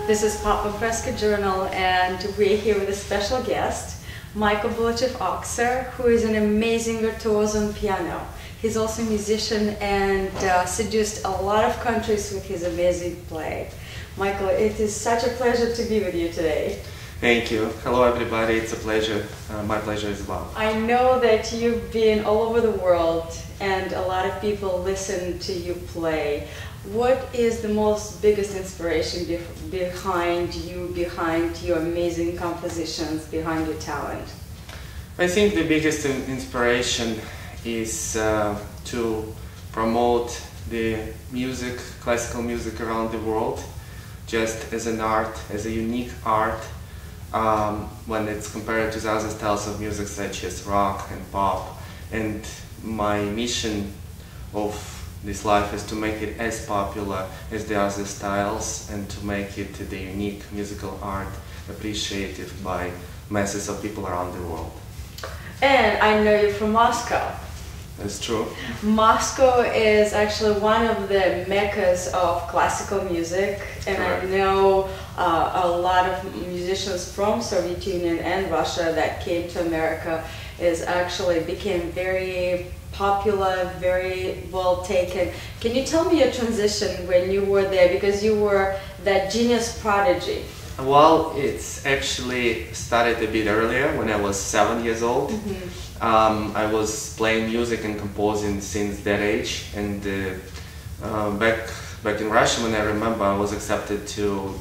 This is PopImpressKA Journal, and we're here with a special guest, Bulvchev-Okser, who is an amazing virtuoso on piano. He's also a musician and seduced a lot of countries with his amazing play. Michael, it is such a pleasure to be with you today. Thank you. Hello everybody, it's a pleasure. My pleasure as well. I know that you've been all over the world and a lot of people listen to you play. What is the biggest inspiration behind your amazing compositions, behind your talent? I think the biggest inspiration is to promote the music, classical music around the world, just as an art, as a unique art, when it's compared to other styles of music such as rock and pop. And my mission of this life is to make it as popular as the other styles and to make it the unique musical art appreciated by masses of people around the world. And I know you're from Moscow. That's true. Moscow is actually one of the meccas of classical music, and Correct. I know a lot of musicians from Soviet Union and Russia that came to America became very popular, very well taken. Can you tell me your transition when you were there, because you were that genius prodigy? Well, it's actually started a bit earlier, when I was 7 years old. Mm-hmm. I was playing music and composing since that age, and back in Russia, when I remember, I was accepted to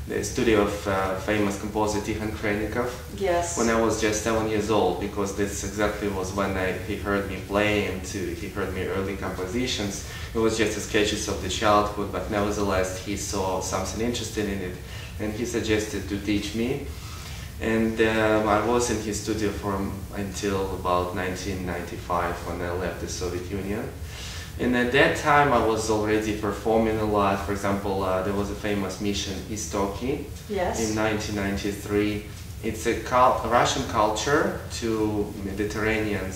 the studio of famous composer Tikhon Khrennikov. Yes. When I was just 7 years old, because this exactly was when he heard me play and he heard me early compositions. It was just sketches of the childhood, but nevertheless he saw something interesting in it, and he suggested to teach me. And I was in his studio until about 1995, when I left the Soviet Union. And at that time I was already performing a lot. For example, there was a famous mission Istoki. Yes. In 1993. It's a Russian culture to Mediterranean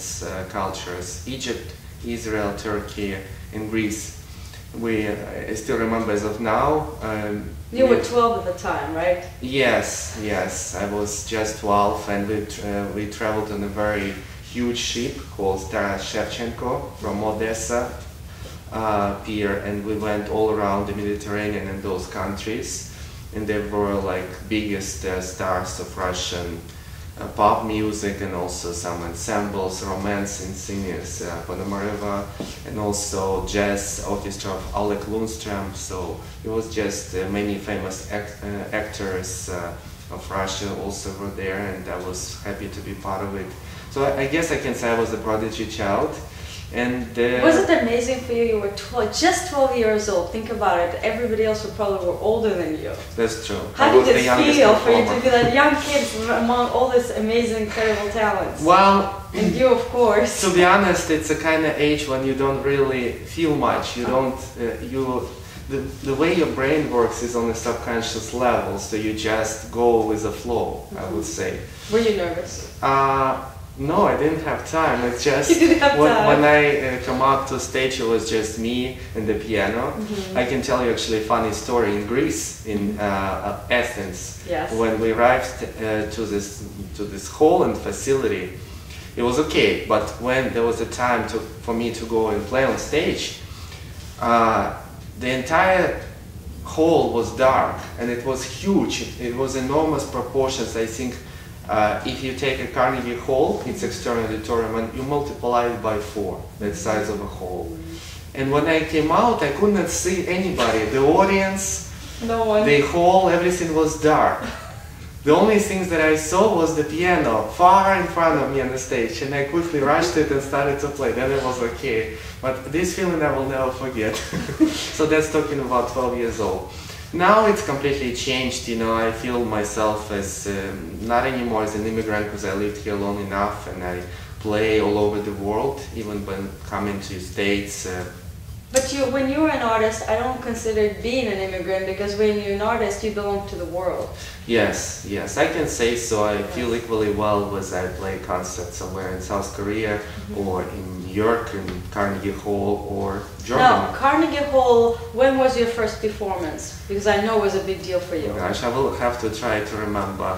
cultures, Egypt, Israel, Turkey, and Greece. I still remember as of now. You were 12 at the time, right? Yes, I was just 12, and we traveled on a very huge ship called Stara Shevchenko from Odessa pier, and we went all around the Mediterranean and those countries, and they were like biggest stars of Russian pop music, and also some ensembles, romancing singers, Ponomareva, and also jazz orchestra of Oleg Lundström. So it was just many famous actors of Russia also were there, and I was happy to be part of it. So I guess I can say I was a prodigy child. And was it amazing for you? You were just 12 years old. Think about it. Everybody else probably were older than you. That's true. How did it feel for you to be like young kids among all this amazing, incredible talents? Well, and you, of course. To be honest, it's a kind of age when you don't really feel much. You don't. The way your brain works is on a subconscious level, so you just go with the flow. I would say. Were you nervous? No, I didn't have time. It's just when I come up to stage, it was just me and the piano. Mm-hmm. I can tell you actually a funny story in Greece, in Athens. Yes. When we arrived to this hall and facility, it was okay. But when there was a time for me to go and play on stage, the entire hall was dark, and it was huge. It was enormous proportions. I think. If you take a Carnegie Hall, its external auditorium, and you multiply it by 4, the size of a hall. And when I came out, I could not see anybody. The audience, no one. The hall, everything was dark. The only things that I saw was the piano far in front of me on the stage, and I quickly rushed it and started to play. Then it was okay. But this feeling I will never forget. So that's talking about 12 years old. Now it's completely changed, you know. I feel myself as not anymore as an immigrant, because I lived here long enough, and I play all over the world, even when coming to States. But when you're an artist, I don't consider being an immigrant, because when you're an artist, you belong to the world. Yes, I can say so. I feel equally well as I play concerts somewhere in South Korea or in New York in Carnegie Hall or Germany. No, Carnegie Hall, when was your first performance? Because I know it was a big deal for you. Gosh, I will have to try to remember.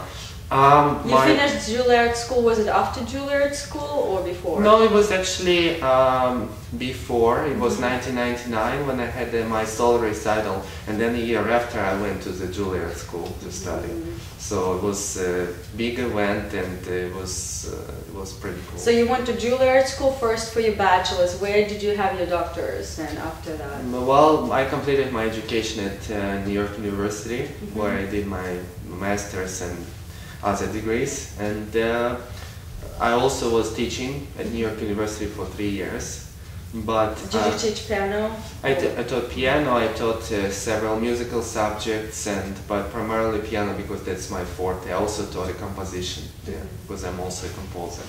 You finished Juilliard school, was it after Juilliard school or before? No, it was actually before. It was 1999 when I had my solo recital, and then a year after I went to the Juilliard school to study. So it was a big event, and it was pretty cool. So you went to Juilliard school first for your bachelor's. Where did you have your doctor's and after that? Well, I completed my education at New York University, where I did my master's and other degrees, and I also was teaching at New York University for 3 years. But did you teach piano? I taught piano. I taught several musical subjects, but primarily piano because that's my forte. I also taught a composition because I'm also a composer.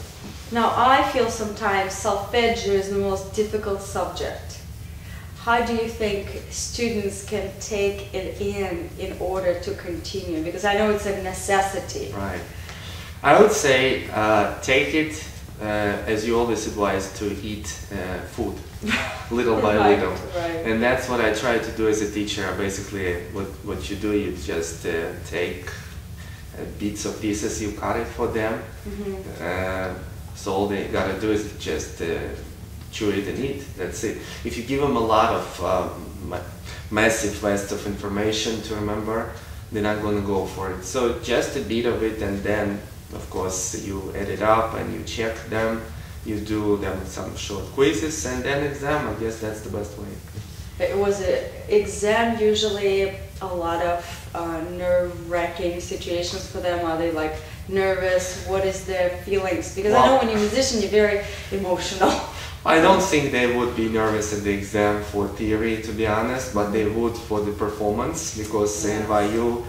Now I feel sometimes solfeggio is the most difficult subject. How do you think students can take it in order to continue? Because I know it's a necessity. Right. I would say take it, as you always advise, to eat food, little by little. Right. And that's what I try to do as a teacher. Basically, what you do, you just take bits of pieces, you cut it for them. So all they gotta do is just chew it and eat. That's it. If you give them a lot of massive vast of information to remember, they're not going to go for it. So just a bit of it, and then of course you add it up and you check them. You do them some short quizzes and then exam. I guess that's the best way. It was an exam usually a lot of nerve-wracking situations for them. Are they like nervous? What is their feelings? Because I know when you're a musician, you're very emotional. I don't think they would be nervous at the exam for theory, to be honest, but they would for the performance, because in NYU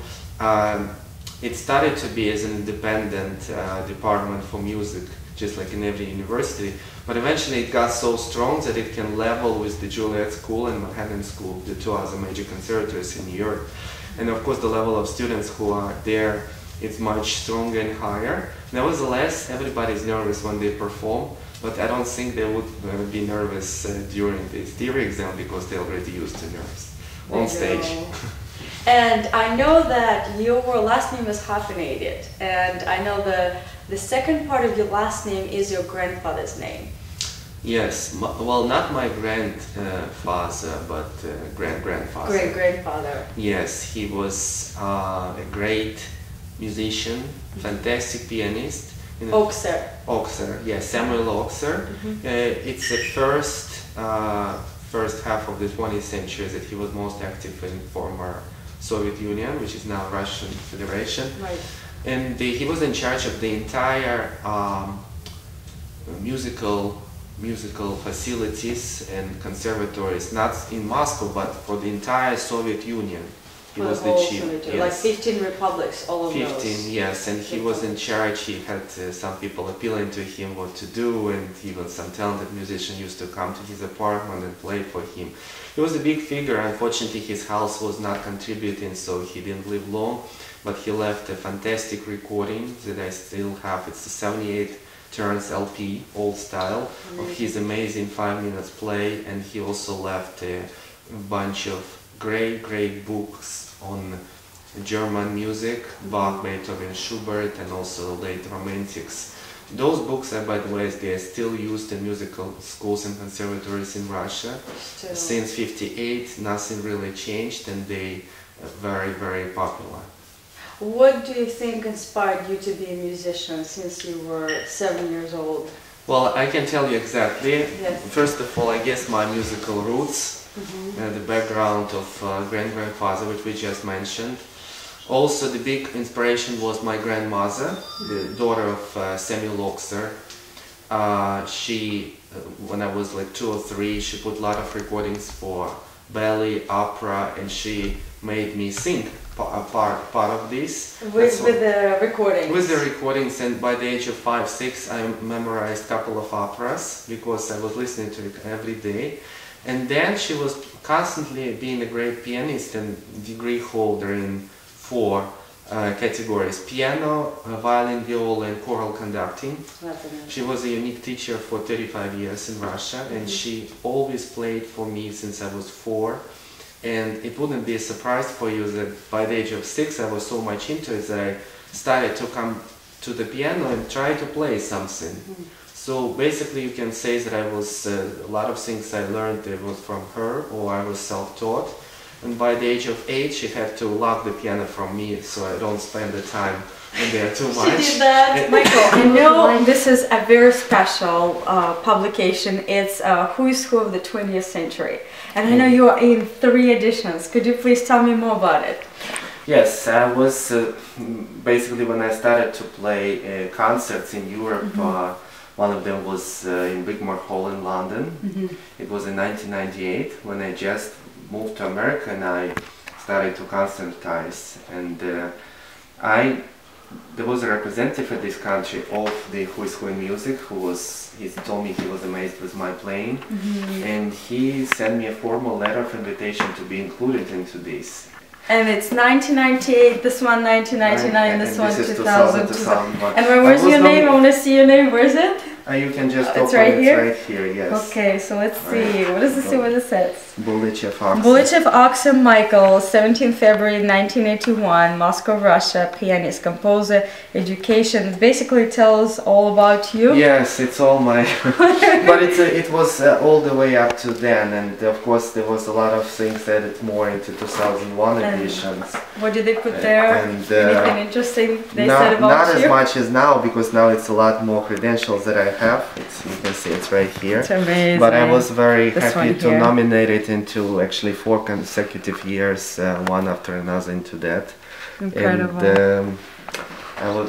it started to be as an independent department for music, just like in every university, but eventually it got so strong that it can level with the Juilliard School and Manhattan School, the two other major conservatories in New York. And of course the level of students who are there is much stronger and higher. Nevertheless, everybody's nervous when they perform, but I don't think they would be nervous during the theory exam because they're already used to nerves on stage. And I know that your last name is hyphenated, and I know the second part of your last name is your grandfather's name. Yes, well, not my grandfather, but great-grandfather. Great-grandfather. Yes, he was a great musician, fantastic pianist. Okser. Okser, yes, Samuel Okser. It's the first half of the 20th century that he was most active in former Soviet Union, which is now Russian Federation. Right. And he was in charge of the entire musical facilities and conservatories, not in Moscow, but for the entire Soviet Union. He was the chief. Yes. Like 15 republics, all of 15, yes, and he was in charge. He had some people appealing to him what to do, and even some talented musicians used to come to his apartment and play for him. He was a big figure. Unfortunately, his health was not contributing, so he didn't live long, but he left a fantastic recording that I still have. It's a 78 turns LP, old style, of his amazing 5 minutes play, and he also left a bunch of great books on German music, Bach, Beethoven, Schubert, and also late Romantics. Those books are, by the way, they are still used in musical schools and conservatories in Russia. Since '58, nothing really changed, and they are very popular. What do you think inspired you to be a musician since you were 7 years old? Well, I can tell you exactly. Yes. First of all, I guess my musical roots. The background of great-grandfather, which we just mentioned. Also, the big inspiration was my grandmother, the daughter of Samuel Okser. She, when I was like 2 or 3, she put a lot of recordings for ballet, opera, and she made me sing part of this. With the recordings? With the recordings, and by the age of 5, 6, I memorized a couple of operas because I was listening to it every day. And then she was constantly being a great pianist and degree holder in 4 categories: piano, violin, viola, and choral conducting. That's amazing. She was a unique teacher for 35 years in Russia, and she always played for me since I was 4. And it wouldn't be a surprise for you that by the age of 6 I was so much into it that I started to come to the piano and try to play something. So basically you can say that I was, a lot of things I learned it was from her, or I was self-taught. And by the age of 8 she had to lock the piano from me so I don't spend the time in there too much. She did that, Michael. I know this is a very special publication. It's Who is Who of the 20th Century. And I know you are in 3 editions. Could you please tell me more about it? Yes, I was basically when I started to play concerts in Europe. One of them was in Wigmore Hall in London. It was in 1998 when I just moved to America and I started to concertize. And there was a representative in this country of the Who is Who in Music he told me he was amazed with my playing, and he sent me a formal letter of invitation to be included into this. And it's 1998, this one 1999, this one 2000. 2001. And where's your name? I want to see your name. Where is it? You can just it's open right it here? right here, yes. Okay, so let's see. What does it say? What it says? Bulvchev-Okser. Bulvchev-Okser Michael, 17 February 1981, Moscow, Russia, pianist, composer, education. It basically tells all about you. Yes, it's all my... but it was all the way up to then, and of course there was a lot of things added more into 2001 editions. What did they put there? Anything interesting they said about not you? Not as much as now, because now it's a lot more credentials that I have. You can see it's right here. It's amazing. But I was very happy to here. nominate it into actually 4 consecutive years, one after another into that. Incredible. And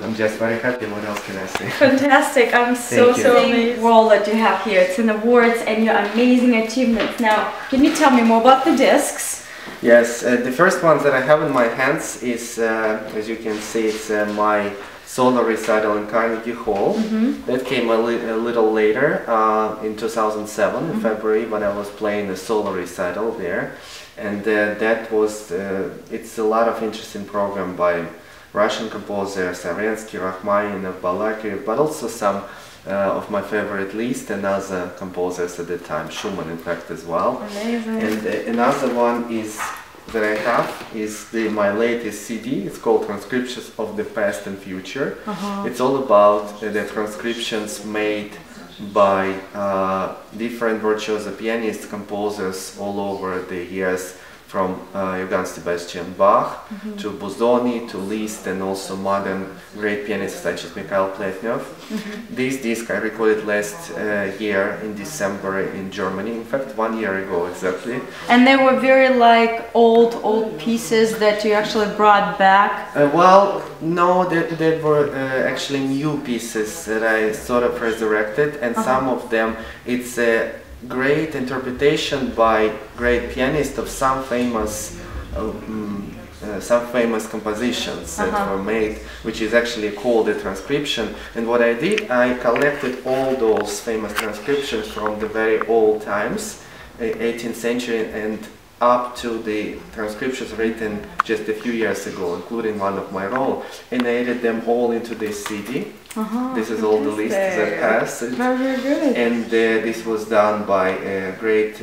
I'm just very happy. What else can I say? Fantastic. I'm so amazed. Role that you have here. It's in awards and your amazing achievements. Now, can you tell me more about the discs? Yes, the first one that I have in my hands is, as you can see, it's my solo recital in Carnegie Hall. That came a little later, in 2007, in February, when I was playing a solo recital there. And that was, it's a lot of interesting program by Russian composers, Arensky, Rachmaninoff, Balakirev, but also some of my favorite Liszt and other composers at the time, Schumann in fact as well. Amazing. And another one is that I have is my latest CD. It's called Transcriptions of the Past and Future. It's all about the transcriptions made by different virtuoso pianists, composers all over the years, from Johann Sebastian Bach to Busoni to Liszt, and also modern great pianists such as Mikhail Pletnev. This disc I recorded last year in December in Germany, in fact 1 year ago exactly. And they were very like old pieces that you actually brought back? Well, no, that were actually new pieces that I sort of resurrected, and some of them it's a great interpretation by great pianists of some famous compositions that were made, which is actually called a transcription. And what I did, I collected all those famous transcriptions from the very old times, 18th century, and up to the transcriptions written just a few years ago, including one of my own, and I added them all into this CD. This is all the list that passed. Very good. And this was done by a great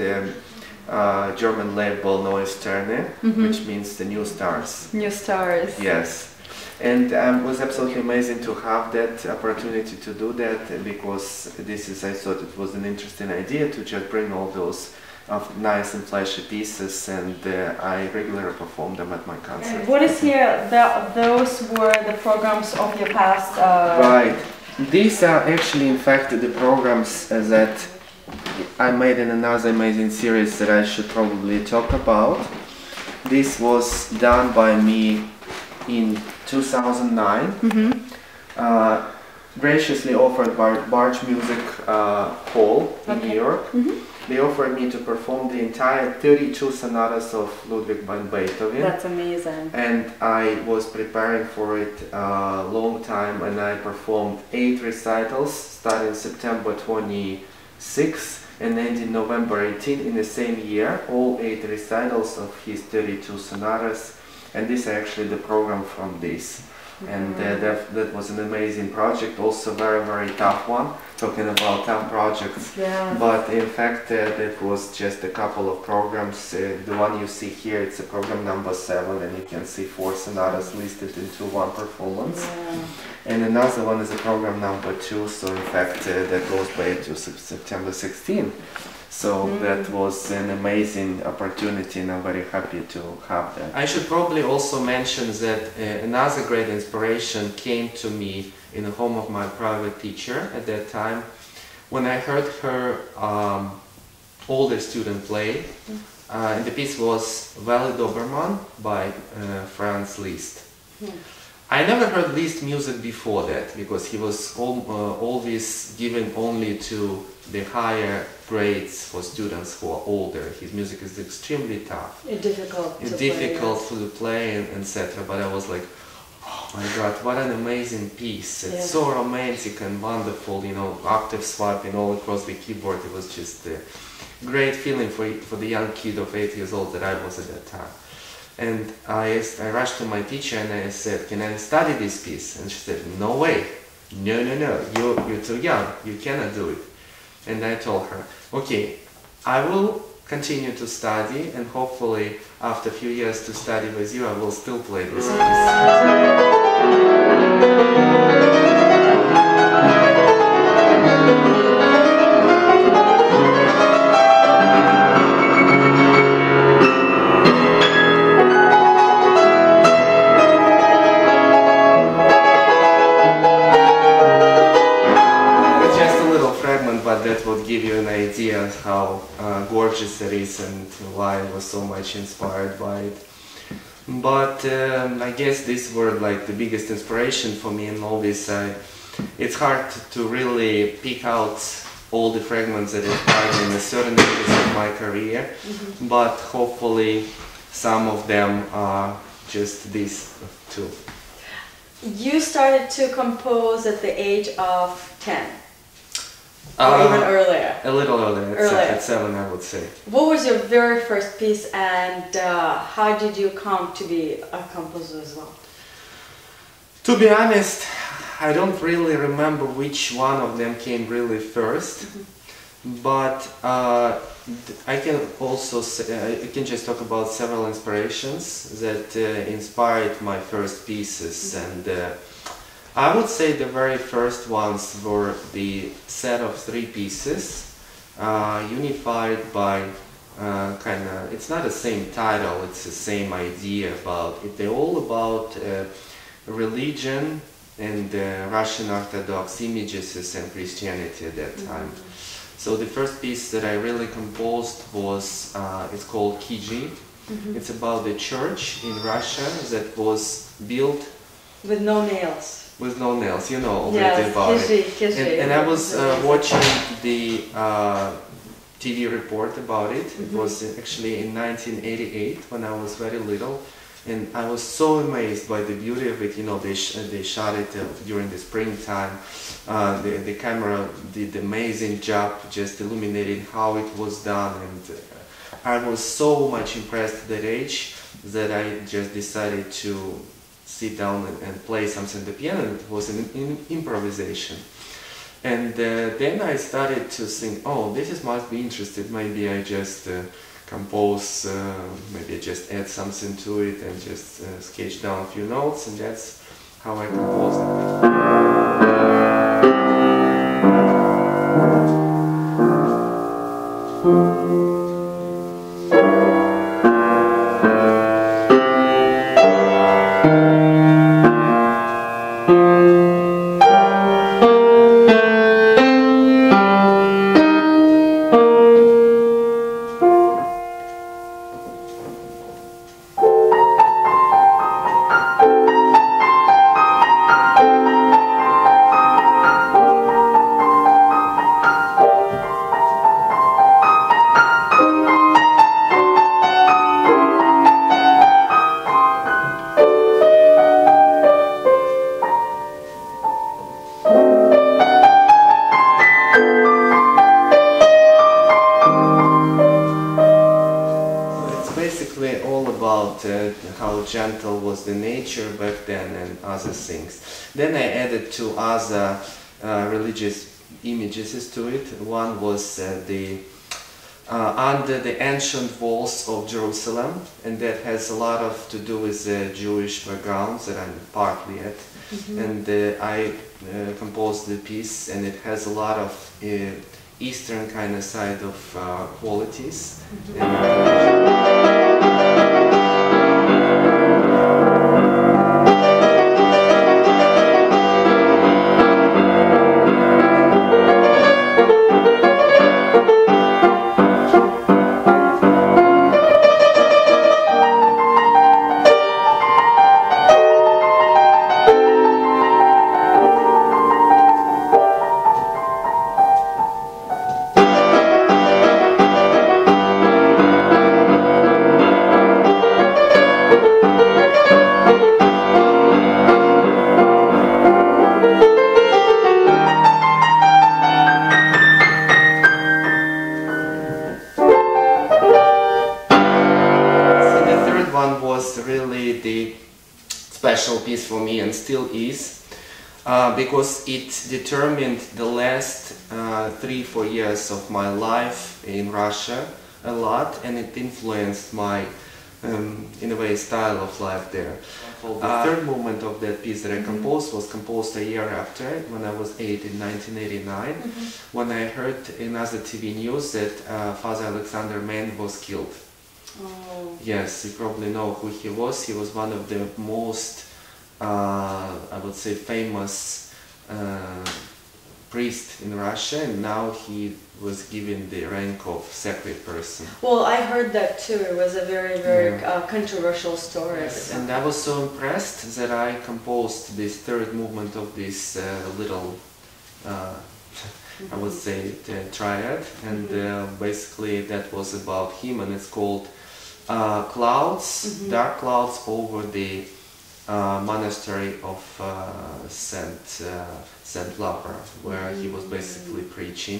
German label, Neue Sterne, which means the new stars. New stars. Yes. And it was absolutely amazing to have that opportunity to do that, because I thought it was an interesting idea to just bring all those nice and flashy pieces, and I regularly perform them at my concerts. And what is here? Those were the programs of your past? Right. These are actually, in fact, the programs that I made in another amazing series that I should probably talk about. This was done by me in 2009, graciously offered by Barge Music Hall in New York. They offered me to perform the entire 32 sonatas of Ludwig van Beethoven. That's amazing. And I was preparing for it a long time, and I performed 8 recitals starting September 26 and ending November 18 in the same year, all 8 recitals of his 32 sonatas. and this is actually the program from this. And that was an amazing project, also very tough one, talking about tough projects. Yeah. But in fact that was just a couple of programs. The one you see here, it's a program number 7, and you can see 4 sonatas listed into one performance. Yeah. And another one is a program number 2, so in fact that goes back to September 16. So that was an amazing opportunity, and I'm very happy to have that. I should probably also mention that another great inspiration came to me in the home of my private teacher at that time, when I heard her older student play. And the piece was Valley Doberman by Franz Liszt. I never heard Liszt music before that, because he was always given only to the higher grades for students who are older. His music is extremely tough. Difficult to play, and etc. But I was like, oh my God, what an amazing piece. It's so romantic and wonderful, you know, octave swiping all across the keyboard. It was just a great feeling for the young kid of 8 years old that I was at that time. And I rushed to my teacher and I said, can I study this piece? And she said, no way, no, you're too young, you cannot do it. And I told her, okay, I will continue to study, and hopefully after a few years to study with you, I will still play this that would give you an idea how gorgeous it is and why I was so much inspired by it. But I guess these were like the biggest inspiration for me in all this. It's hard to really pick out all the fragments that inspired me in a certain areas of my career, but hopefully some of them are just these two. You started to compose at the age of 10. Or even earlier? A little earlier, at 7 I would say. What was your very first piece, and how did you come to be a composer as well? To be honest, I don't really remember which one of them came really first, but I can also say, I can just talk about several inspirations that inspired my first pieces. And I would say the very first ones were the set of 3 pieces, unified by it's not the same title, it's the same idea about it. They're all about religion and Russian Orthodox images and Christianity at that time. So the first piece that I really composed was, it's called Kiji. It's about the church in Russia that was built with no nails. With no nails, you know already about it. And I was watching the TV report about it. It was actually in 1988 when I was very little, and I was so amazed by the beauty of it. You know, they shot it during the springtime. The camera did an amazing job just illuminating how it was done, and I was so much impressed at that age that I just decided to sit down and play something on the piano. It was an improvisation. And then I started to think, oh, this must be interesting. Maybe I just compose, maybe I just add something to it and just sketch down a few notes, and that's how I composed it. how gentle was the nature back then and other things. Then I added two other religious images to it. One was under the ancient walls of Jerusalem, and that has a lot of to do with the Jewish background that I'm partly at. And I composed the piece, and it has a lot of Eastern kind of side of qualities. Really the special piece for me, and still is, because it determined the last 3-4 years of my life in Russia a lot, and it influenced my in a way style of life there. The third movement of that piece that I composed was composed a year after, when I was 8 in 1989, when I heard in other TV news that Father Alexander Mann was killed. Oh. Yes, you probably know who he was. He was one of the most, I would say, famous priest in Russia, and now he was given the rank of sacred person. Well, I heard that too. It was a very, very controversial story. Yes, and I was so impressed that I composed this third movement of this little, I would say, triad, and basically that was about him, and it's called Clouds, Dark Clouds over the monastery of Saint Laura, where he was basically preaching.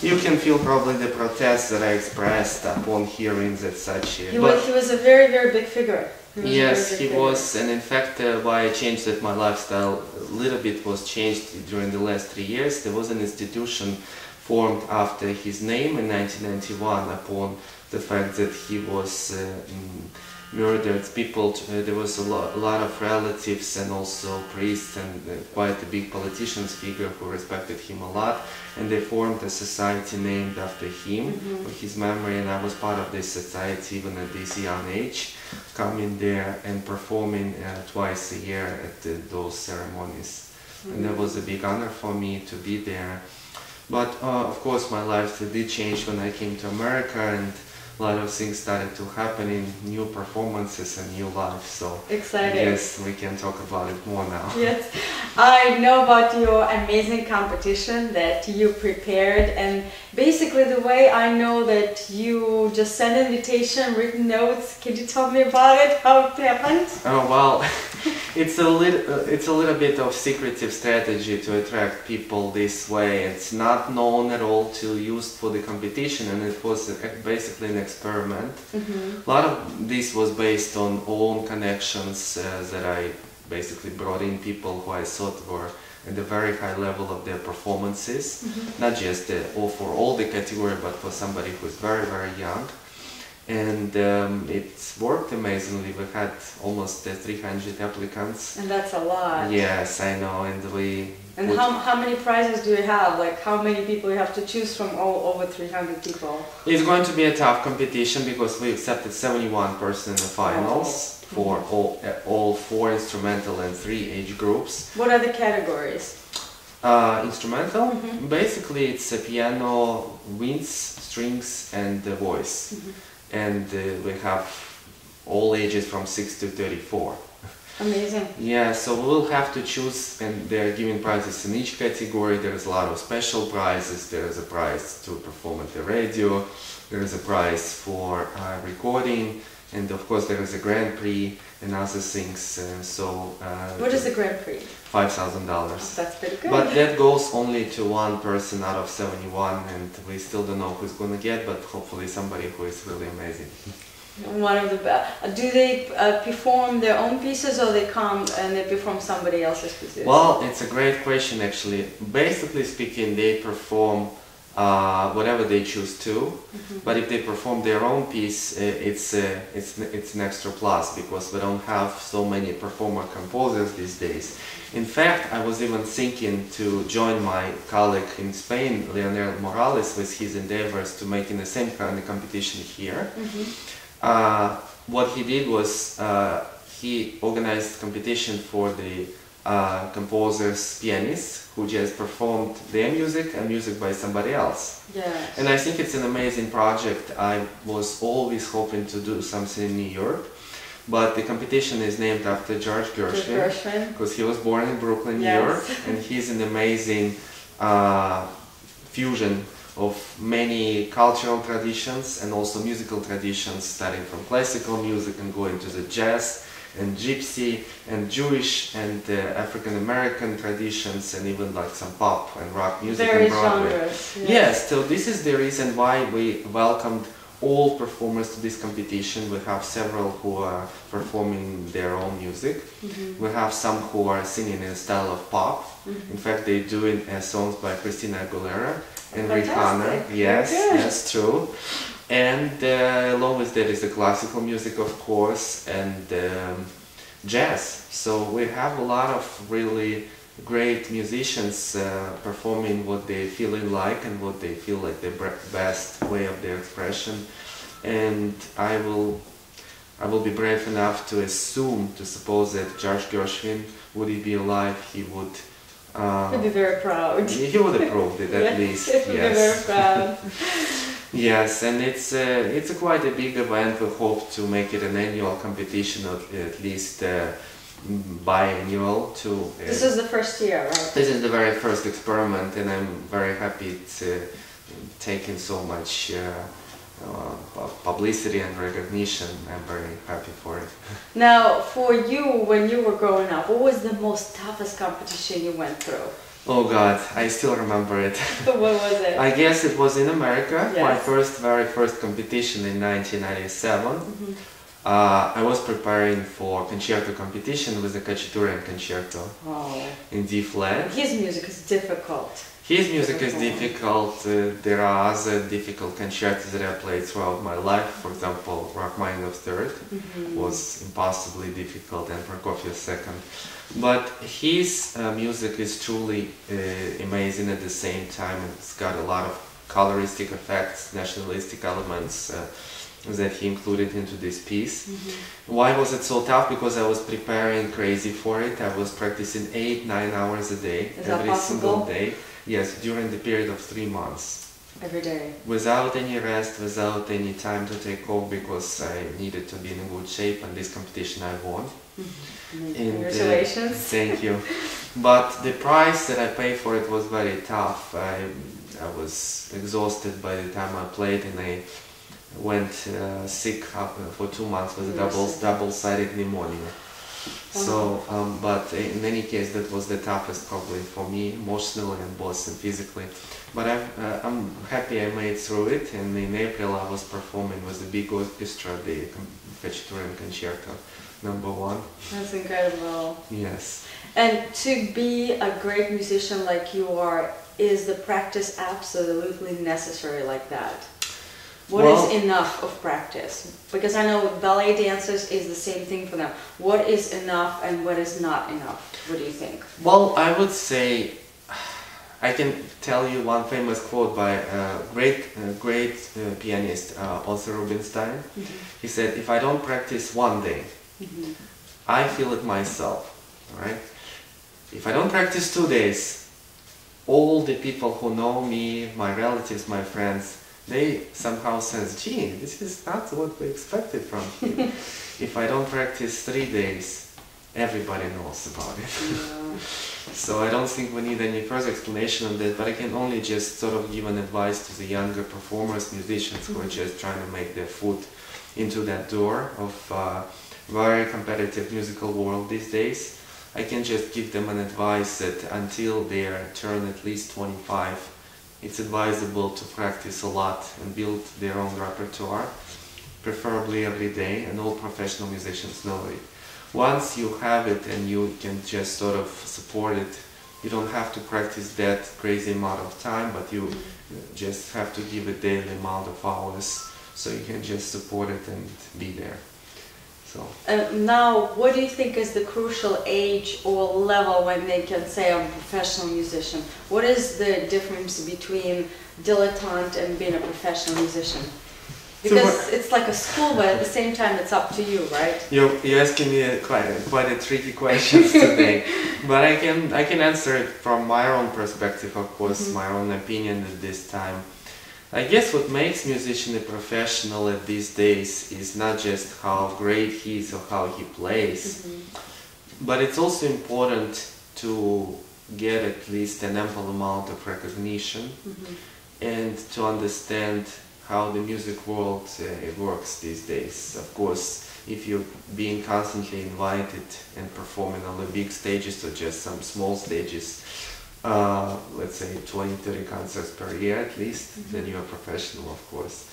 You can feel probably the protest that I expressed upon hearing that such a... He was a very, very big figure. Yes, he was, and in fact why I changed that my lifestyle a little bit was changed during the last 3 years. There was an institution formed after his name in 1991 upon the fact that he was murdered. People, there was a lot of relatives and also priests and quite a big politicians figure who respected him a lot, and they formed a society named after him, for his memory, and I was part of this society even at this young age, coming there and performing twice a year at those ceremonies. And that was a big honor for me to be there. But of course my life did change when I came to America, and a lot of things started to happen in new performances and new life. So exciting. Yes, we can talk about it more now. Yes, I know about your amazing competition that you prepared, and basically the way I know that you just sent an invitation, written notes. Can you tell me about it? How it happened? Oh well, it's a little bit of secretive strategy to attract people this way. It's not known at all to use for the competition, and it was basically an experiment. A lot of this was based on own connections that I basically brought in people who I thought were at the very high level of their performances, not just for all the category, but for somebody who is very, very young. And it's worked amazingly. We had almost 300 applicants. And that's a lot. Yes, I know. And And how many prizes do you have? Like how many people you have to choose from over 300 people? It's going to be a tough competition because we accepted 71 person in the finals for all 4 instrumental and 3 age groups. What are the categories? Instrumental? Basically it's a piano, winds, strings and voice. And we have all ages from 6 to 34. Amazing. Yeah, so we will have to choose, and they're giving prizes in each category. There's a lot of special prizes. There's a prize to perform at the radio. There is a prize for recording, and of course there is a Grand Prix and other things. What is the Grand Prix? $5,000. Oh, that's pretty good. But that goes only to 1 person out of 71, and we still don't know who's going to get, but hopefully somebody who is really amazing. One of the best. Do they perform their own pieces, or they come and they perform somebody else's pieces? Well, it's a great question actually. Basically speaking, they perform whatever they choose to, but if they perform their own piece, it's an extra plus because we don't have so many performer composers these days. In fact, I was even thinking to join my colleague in Spain, Leonel Morales, with his endeavors to make in the same kind of competition here. What he did was he organized competition for the composers, pianists who just performed their music and music by somebody else. Yes. And I think it's an amazing project. I was always hoping to do something in New York, but the competition is named after George Gershwin because he was born in Brooklyn, New York, and he's an amazing fusion of many cultural traditions and also musical traditions, starting from classical music and going to the jazz and gypsy and Jewish and African American traditions, and even like some pop and rock music and Broadway. Genres. Yes, so this is the reason why we welcomed all performers to this competition. We have several who are performing their own music. We have some who are singing in the style of pop. In fact, they're doing songs by Christina Aguilera and Rihanna. Yes, that's true. And along with that is the classical music, of course, and jazz. So we have a lot of really great musicians performing what they feeling like and what they feel like the best way of their expression. And I will be brave enough to suppose that George Gershwin, would he be alive, he would He'd be very proud. he would approve it at least. He'd be very proud. Yes, and it's quite a big event. We hope to make it an annual competition, or at least biannual too. This is the first year, right? This is the very first experiment, and I'm very happy it's taken so much publicity and recognition. I'm very happy for it. Now, for you, when you were growing up, what was the most toughest competition you went through? Oh God, I still remember it. What was it? I guess it was in America, Yes. my very first competition in 1997. I was preparing for concerto competition with the Khachaturian concerto in D flat. His music is difficult. His music is difficult. There are other difficult concertos that I played throughout my life. For example, Rachmaninoff Third was impossibly difficult, and Prokofiev Second. But his music is truly amazing at the same time. It's got a lot of coloristic effects, nationalistic elements that he included into this piece. Why was it so tough? Because I was preparing crazy for it. I was practicing 8-9 hours a day, every single day. Yes, during the period of 3 months. Every day. Without any rest, without any time to take off, because I needed to be in good shape, and this competition I won. Congratulations. Thank you. But the price that I paid for it was very tough. I was exhausted by the time I played, and I went sick for 2 months with double-sided pneumonia. So, but in any case, that was the toughest probably for me, emotionally and both physically. But I'm happy I made through it, and in April I was performing with the big orchestra, the Khachaturian Concerto #1. That's incredible. Yes. And to be a great musician like you are, is the practice absolutely necessary like that? What is enough of practice? Because I know with ballet dancers is the same thing for them. What is enough and what is not enough? What do you think? Well, I would say, I can tell you one famous quote by a great pianist, Oscar Rubinstein. He said, "If I don't practice one day, I feel it myself, right? If I don't practice 2 days, all the people who know me, my relatives, my friends, they somehow sense, gee, this is not what we expected from him. If I don't practice 3 days, everybody knows about it." Yeah. So I don't think we need any further explanation on that, but I can only just sort of give an advice to the younger performers, musicians who are just trying to make their foot into that door of very competitive musical world these days. I can just give them an advice that until they turn at least 25, it's advisable to practice a lot and build their own repertoire, preferably every day, and all professional musicians know it. Once you have it and you can just sort of support it, you don't have to practice that crazy amount of time, but you just have to give a daily amount of hours so you can just support it and be there. So. Now, what do you think is the crucial age or level when they can say I'm a professional musician? What is the difference between dilettante and being a professional musician? Because it's like a school, but at the same time it's up to you, right? You're asking me quite a tricky questions today, but I can answer it from my own perspective, of course, my own opinion at this time. I guess what makes musician a professional at these days is not just how great he is or how he plays, but it's also important to get at least an ample amount of recognition and to understand how the music world works these days. Of course, if you're being constantly invited and performing on the big stages or just some small stages, let's say 20-30 concerts per year at least, then you're a professional, of course.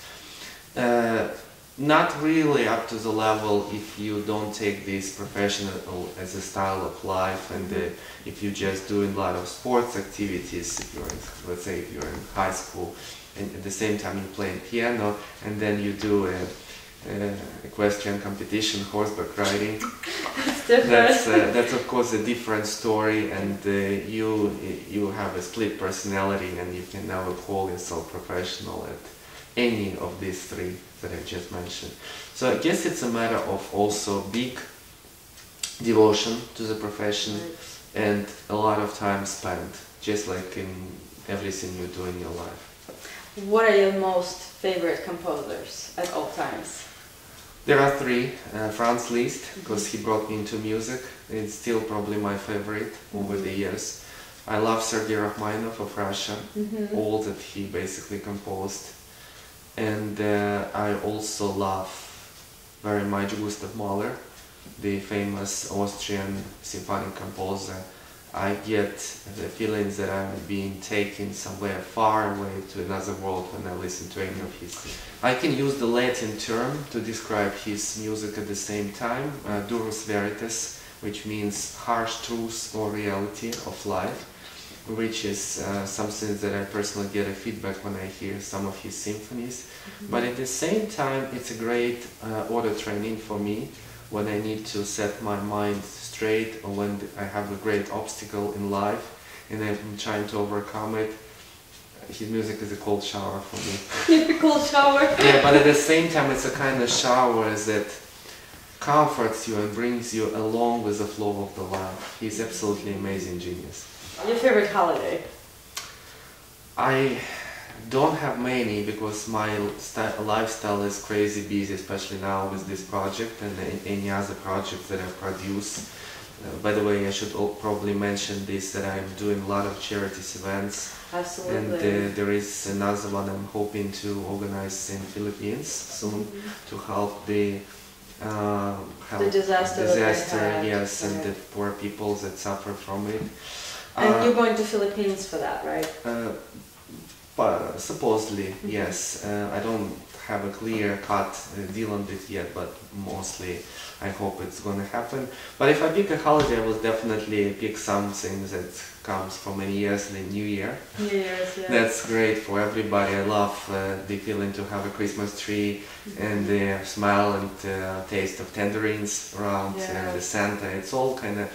Not really up to the level if you don't take this professional as a style of life, and if you're just doing a lot of sports activities, if you're in, let's say if you're in high school, and at the same time you play piano, and then you do a equestrian competition, horseback riding. That's of course a different story, and you have a split personality, and you can never call yourself professional at any of these three that I just mentioned. So I guess it's a matter of also big devotion to the profession and a lot of time spent, just like in everything you do in your life. What are your most favorite composers at all times? There are three. Franz Liszt, because he brought me into music. It's still probably my favorite over the years. I love Sergei Rachmaninoff of Russia, all that he basically composed. And I also love very much Gustav Mahler, the famous Austrian symphonic composer. I get the feelings that I'm being taken somewhere far away to another world when I listen to any of his. I can use the Latin term to describe his music at the same time, durus veritas, which means harsh truth or reality of life, which is something that I personally get a feedback when I hear some of his symphonies. But at the same time, it's a great auto training for me when I need to set my mind straight, or when I have a great obstacle in life and I'm trying to overcome it. His music is a cold shower for me. A cold shower? Yeah, but at the same time it's a kind of shower that comforts you and brings you along with the flow of the life. He's absolutely amazing genius. Your favorite holiday? I don't have many because my lifestyle is crazy busy, especially now with this project and any other projects that I produce. By the way, I should probably mention this, that I'm doing a lot of charities events. Absolutely. And there is another one I'm hoping to organize in Philippines soon to help the disaster yes, and the poor people that suffer from it. And you're going to Philippines for that, right? But supposedly, yes. I don't have a clear-cut deal on it yet, but mostly I hope it's gonna happen. But if I pick a holiday, I will definitely pick something that comes for many years, the New Year. New Year's, yeah. That's great for everybody. I love the feeling to have a Christmas tree and the smell and taste of tangerines around and the Santa. It's all kind of,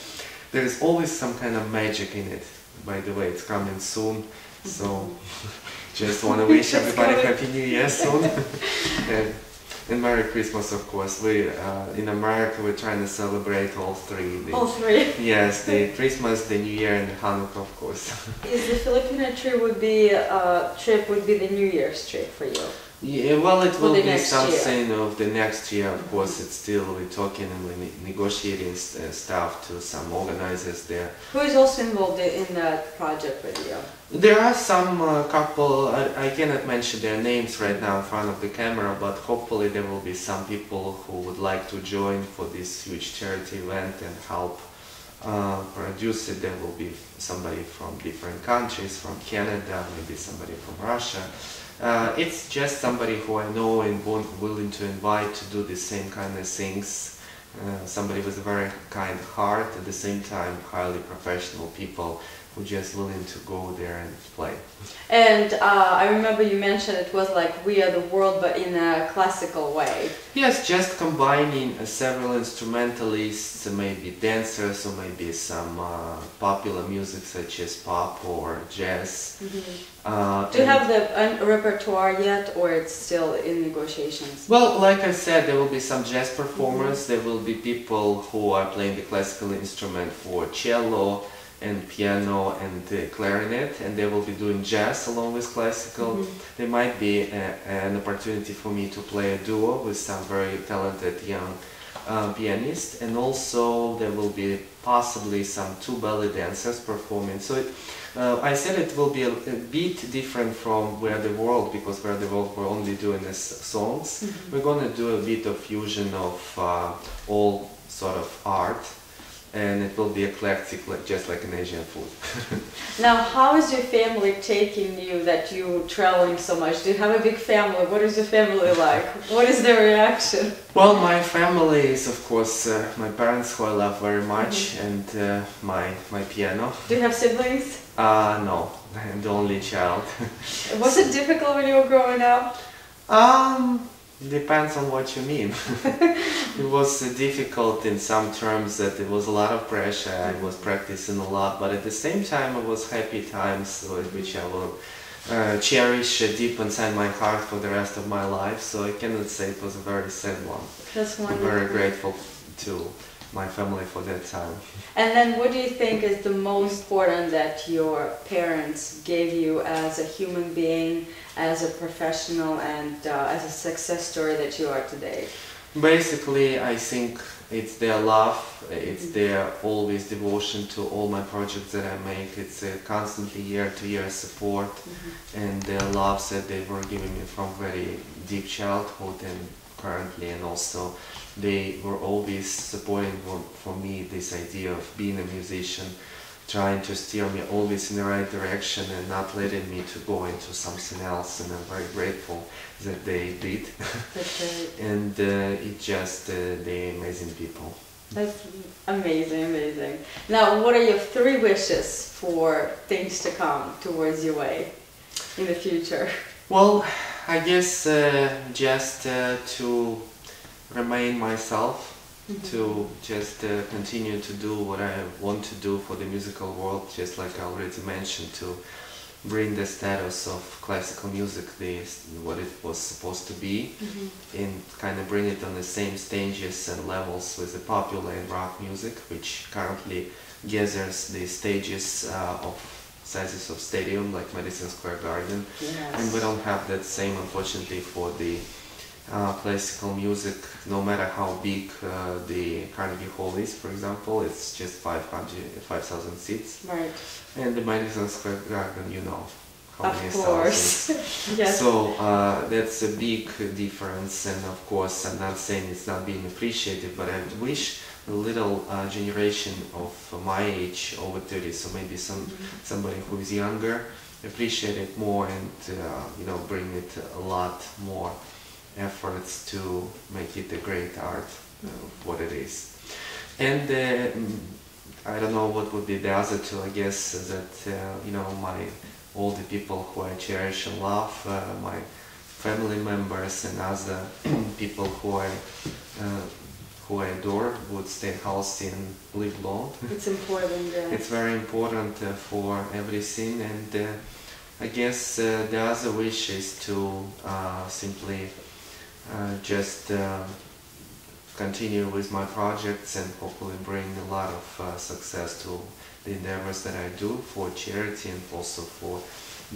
there's always some kind of magic in it. By the way, it's coming soon, so just want to wish everybody Happy New Year soon. And Merry Christmas, of course. We in America we're trying to celebrate all three. All three. Yes, the Christmas, the New Year, and the Hanukkah, of course. Is the Filipino trip would be the New Year's trip for you? Yeah, well, it will be something of the next year. Of course, it's still we're talking and we're negotiating stuff to some organizers there. Who is also involved in that project with you? There are some couple, I cannot mention their names right now in front of the camera, but hopefully there will be some people who would like to join for this huge charity event and help produce it. There will be somebody from different countries, from Canada, maybe somebody from Russia. It's just somebody who I know and willing to invite to do the same kind of things. Somebody with a very kind heart, at the same time highly professional people who just willing to go there and play. And I remember you mentioned it was like We Are the World, but in a classical way. Yes, just combining several instrumentalists, maybe dancers, or maybe some popular music such as pop or jazz. Do you have the repertoire yet, or it's still in negotiations? Well, like I said, there will be some jazz performers, there will be people who are playing the classical instrument for cello and piano and clarinet, and they will be doing jazz along with classical. There might be an opportunity for me to play a duo with some very talented young pianists, and also there will be possibly some two belly dancers performing. So I said it will be a bit different from Where the World, because Where the World we're only doing these songs. We're going to do a bit of fusion of all sort of art, and it will be eclectic, just like an Asian food. Now, how is your family taking you that you're traveling so much? Do you have a big family? What is your family like? What is their reaction? Well, my family is, of course, my parents, who I love very much, and my piano. Do you have siblings? No, I'm the only child. Was it difficult when you were growing up? Depends on what you mean. It was difficult in some terms, that it was a lot of pressure. I was practicing a lot, but at the same time it was happy times, which I will cherish deep inside my heart for the rest of my life. So I cannot say it was a very sad one. That's wonderful. I'm very grateful to my family for that time. And then what do you think is the most important that your parents gave you as a human being, as a professional, and as a success story that you are today? Basically, I think it's their love, it's their always devotion to all my projects that I make. It's a constantly year-to-year support, and their love that they were giving me from very deep childhood and currently, and also they were always supporting for me this idea of being a musician, trying to steer me always in the right direction and not letting me to go into something else, and I'm very grateful that they did. That's great. And it's just the amazing people. That's amazing, amazing. Now, what are your 3 wishes for things to come towards your way in the future? Well, I guess just to remain myself, to just continue to do what I want to do for the musical world, just like I already mentioned, to bring the status of classical music, what it was supposed to be, and kind of bring it on the same stages and levels with the popular and rock music, which currently gathers the stages of sizes of stadium like Madison Square Garden. Yes. And we don't have that same, unfortunately, for the classical music. No matter how big the Carnegie Hall is, for example, it's just 5,000 seats. Right. And the Madison Square Garden, you know how many thousands. Yes. So that's a big difference, and of course I'm not saying it's not being appreciated, but I wish a little generation of my age, over 30, so maybe somebody who is younger, appreciate it more and you know, bring it a lot more efforts to make it a great art, what it is. And I don't know what would be the other two. I guess that you know, all the people who I cherish and love, my family members and other people who I adore would stay healthy and live long. It's important. Yeah. It's very important for everything, and I guess the other wish is to simply just continue with my projects and hopefully bring a lot of success to the endeavors that I do for charity and also for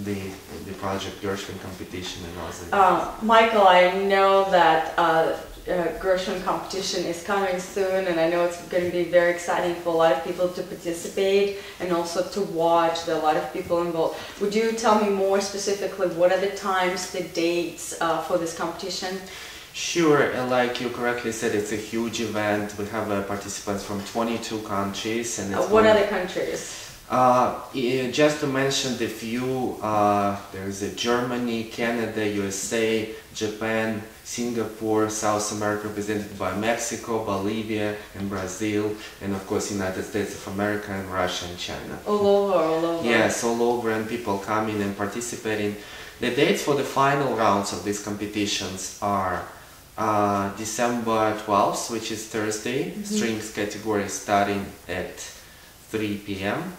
the project Gershwin competition and other. Michael, I know that Gershwin competition is coming soon, and I know it's going to be very exciting for a lot of people to participate and also to watch. There are a lot of people involved. Would you tell me more specifically what are the times, the dates for this competition? Sure, like you correctly said, it's a huge event. We have participants from 22 countries. And what are the countries? Just to mention the few, there's Germany, Canada, USA, Japan, Singapore, South America represented by Mexico, Bolivia and Brazil, and of course United States of America and Russia and China. All over. Yes, all over, and people coming and participating. The dates for the final rounds of these competitions are December 12th, which is Thursday, strings category starting at 3 p.m.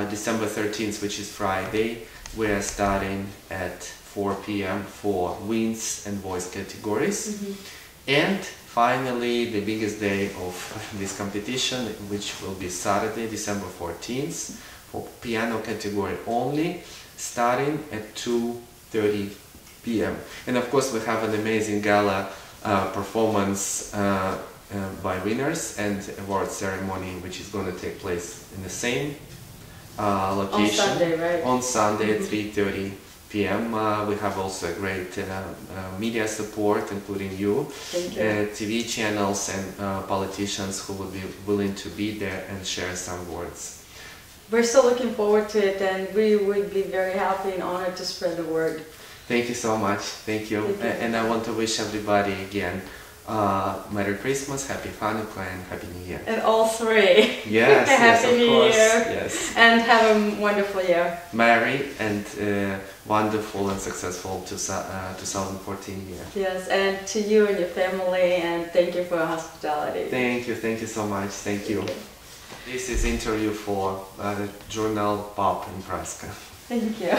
December 13th, which is Friday, we are starting at 4 p.m. for winds and voice categories. And finally, the biggest day of this competition, which will be Saturday, December 14th, for piano category only, starting at 2:30 p.m. And of course, we have an amazing gala performance by winners and award ceremony, which is going to take place in the same location on Sunday, right? On Sunday at 3:30 p.m. We have also a great media support, including you, TV channels and politicians who would be willing to be there and share some words. We're still looking forward to it, and we would be very happy and honored to spread the word. Thank you so much. Thank you. And I want to wish everybody again Merry Christmas, Happy Hanukkah, and Happy New Year. And all three. Yes, Happy New Year. Yes. And have a wonderful year. Merry and wonderful and successful 2014 year. Yes, and to you and your family, and thank you for your hospitality. Thank you so much. Thank you. This is interview for the journal PopImpressKA. Thank you.